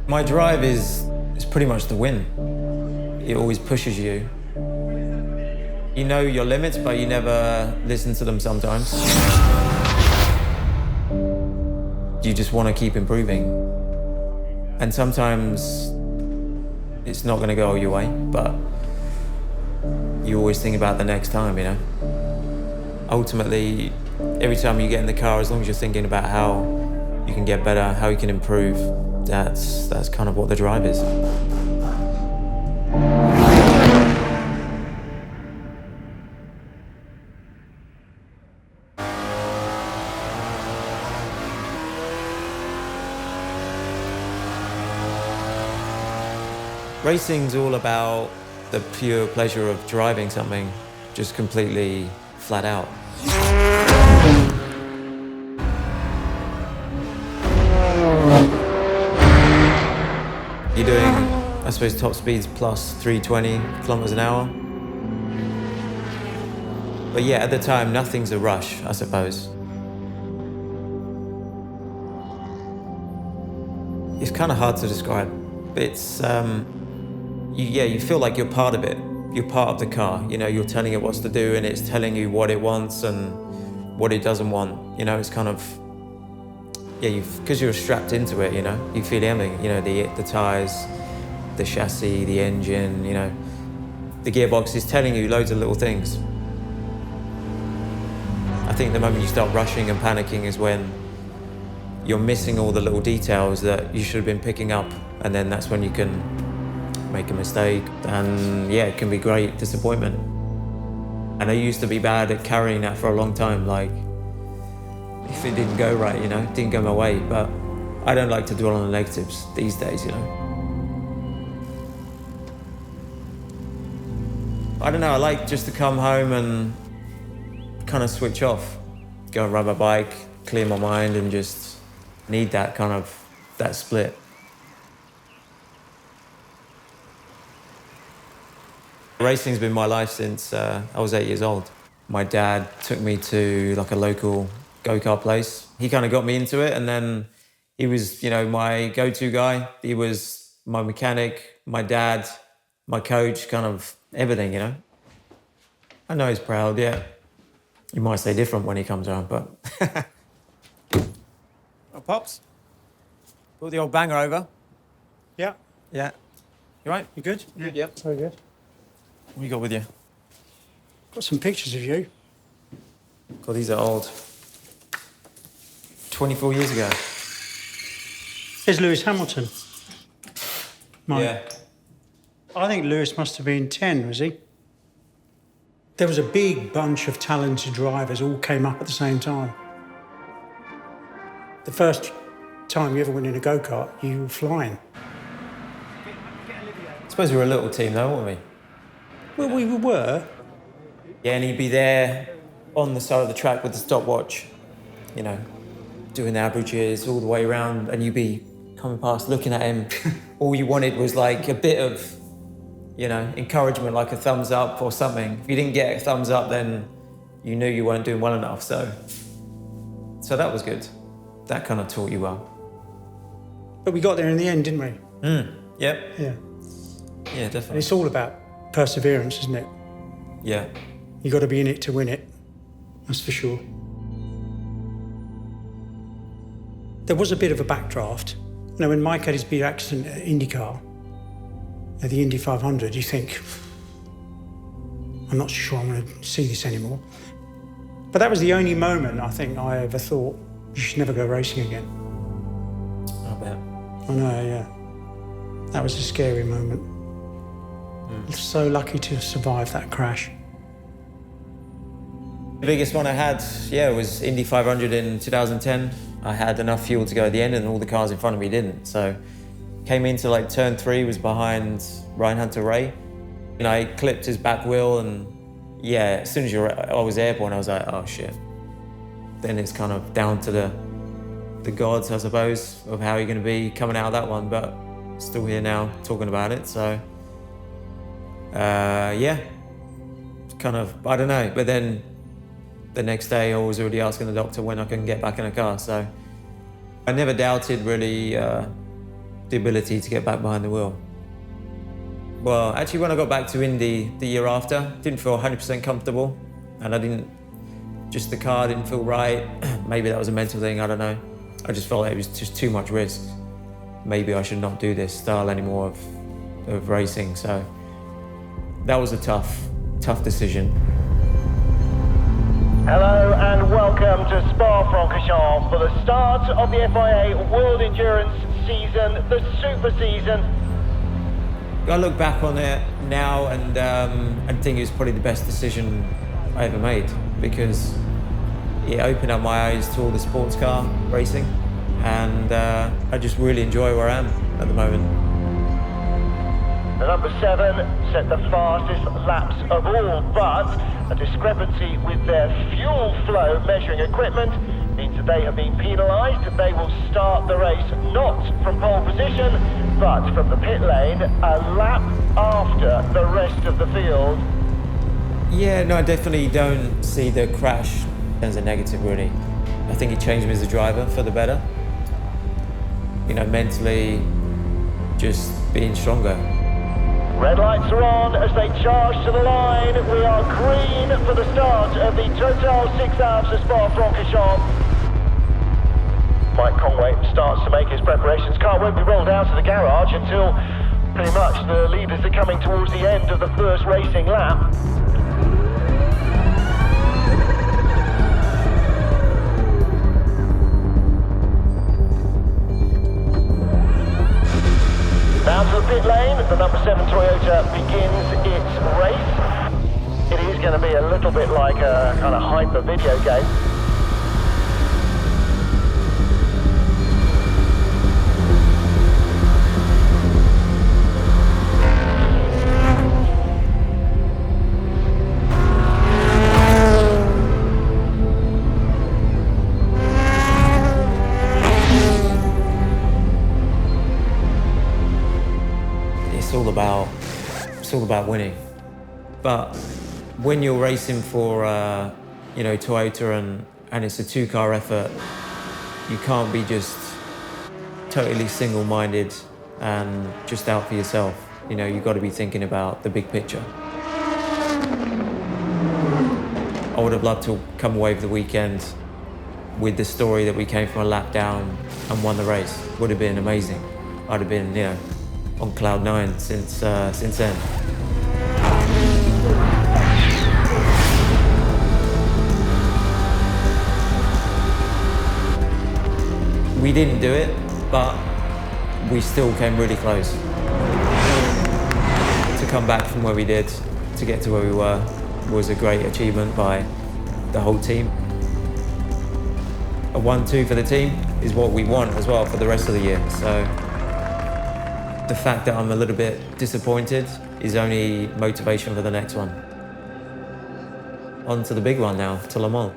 My drive is pretty much the win. It always pushes you. You know your limits, but you never listen to them sometimes. You just want to keep improving. And sometimes it's not going to go your way, but you always think about the next time, you know? Ultimately, every time you get in the car, as long as you're thinking about how you can get better, how you can improve, that's kind of what the drive is. Racing's all about the pure pleasure of driving something, just completely flat out. You're doing, I suppose, top speeds plus 320 kilometers an hour. But yeah, at the time, nothing's a rush, I suppose. It's kind of hard to describe. It's, you feel like you're part of it. You're part of the car. You know, you're telling it what to do, and it's telling you what it wants and what it doesn't want. You know, it's kind of, because you're strapped into it, you know, you feel everything. You know, the tires, the chassis, the engine, you know. The gearbox is telling you loads of little things. I think the moment you start rushing and panicking is when you're missing all the little details that you should have been picking up, and then that's when you can make a mistake, and yeah, it can be great disappointment. And I used to be bad at carrying that for a long time, like, if it didn't go right, you know, it didn't go my way, but I don't like to dwell on the negatives these days, you know. I don't know, I like just to come home and kind of switch off, go and ride my bike, clear my mind, and just need that kind of, that split. Racing's been my life since I was 8 years old. My dad took me to like a local go-kart place. He kind of got me into it, and then he was, you know, my go-to guy. He was my mechanic, my dad, my coach, kind of everything, you know. I know he's proud, yeah. He might say different when he comes around, but... Oh, Pops, put the old banger over. Yeah. Yeah. You right? You good? Yeah. Yep. Very good. What you got with you? Got some pictures of you. God, these are old. 24 years ago. There's Lewis Hamilton. Yeah. I think Lewis must have been 10, was he? There was a big bunch of talented drivers all came up at the same time. The first time you ever went in a go-kart, you were flying. I suppose we were a little team though, weren't we? Well, we were. Yeah, and he'd be there on the side of the track with the stopwatch, you know, doing the averages all the way around, and you'd be coming past, looking at him. All you wanted was like a bit of, you know, encouragement, like a thumbs up or something. If you didn't get a thumbs up, then you knew you weren't doing well enough, so that was good. That kind of taught you well. But we got there in the end, didn't we? Yep. Yeah. Yeah, And definitely. it's all about perseverance, isn't it? Yeah. You got to be in it to win it. That's for sure. There was a bit of a backdraft. You know, when Mike had his big accident at IndyCar, at the Indy 500, you think, I'm not sure I'm going to see this anymore. But that was the only moment I think I ever thought, you should never go racing again. I bet. I know, yeah. That was a scary moment. So lucky to have survived that crash. The biggest one I had, was Indy 500 in 2010. I had enough fuel to go at the end, and all the cars in front of me didn't. So came into like turn 3, was behind Ryan Hunter-Reay. And I clipped his back wheel, and as soon as I was airborne, I was like, oh shit. Then it's kind of down to the the gods, I suppose, of how you're going to be coming out of that one. But still here now talking about it. So, yeah, it's kind of, I don't know. But then the next day I was already asking the doctor when I can get back in a car. So I never doubted really the ability to get back behind the wheel. Well, actually, when I got back to Indy the year after, didn't feel 100% comfortable, and the car didn't feel right. Maybe that was a mental thing, I don't know. I just felt like it was just too much risk. Maybe I should not do this style anymore of racing. So that was a tough decision. Hello and welcome to Spa-Francorchamps for the start of the FIA World Endurance season, the Super Season. I look back on it now and think it was probably the best decision I ever made, because it opened up my eyes to all the sports car racing, and I just really enjoy where I am at the moment. The number 7 set the fastest laps of all, but a discrepancy with their fuel flow measuring equipment means that they have been penalised. They will start the race not from pole position, but from the pit lane, a lap after the rest of the field. Yeah, no, I definitely don't see the crash as a negative, really. I think it changed me as a driver for the better. You know, mentally, just being stronger. Red lights are on as they charge to the line. We are green for the start of the Total 6 Hours of Spa-Francorchamps. Mike Conway starts to make his preparations. Car won't be rolled out of the garage until pretty much the leaders are coming towards the end of the first racing lap. Now to the pit lane, the number 7 Toyota begins its race. It is going to be a little bit like a kind of hyper video game. It's all about winning. But when you're racing for, Toyota and it's a two-car effort, you can't be just totally single-minded and just out for yourself. You know, you've got to be thinking about the big picture. I would have loved to come away for the weekend with the story that we came from a lap down and won the race. Would have been amazing. I'd have been, on cloud 9 since then. We didn't do it, but we still came really close. To come back from where we did, to get to where we were, was a great achievement by the whole team. A 1-2 for the team is what we want as well for the rest of the year. So the fact that I'm a little bit disappointed is only motivation for the next one. On to the big one now, to Le Mans.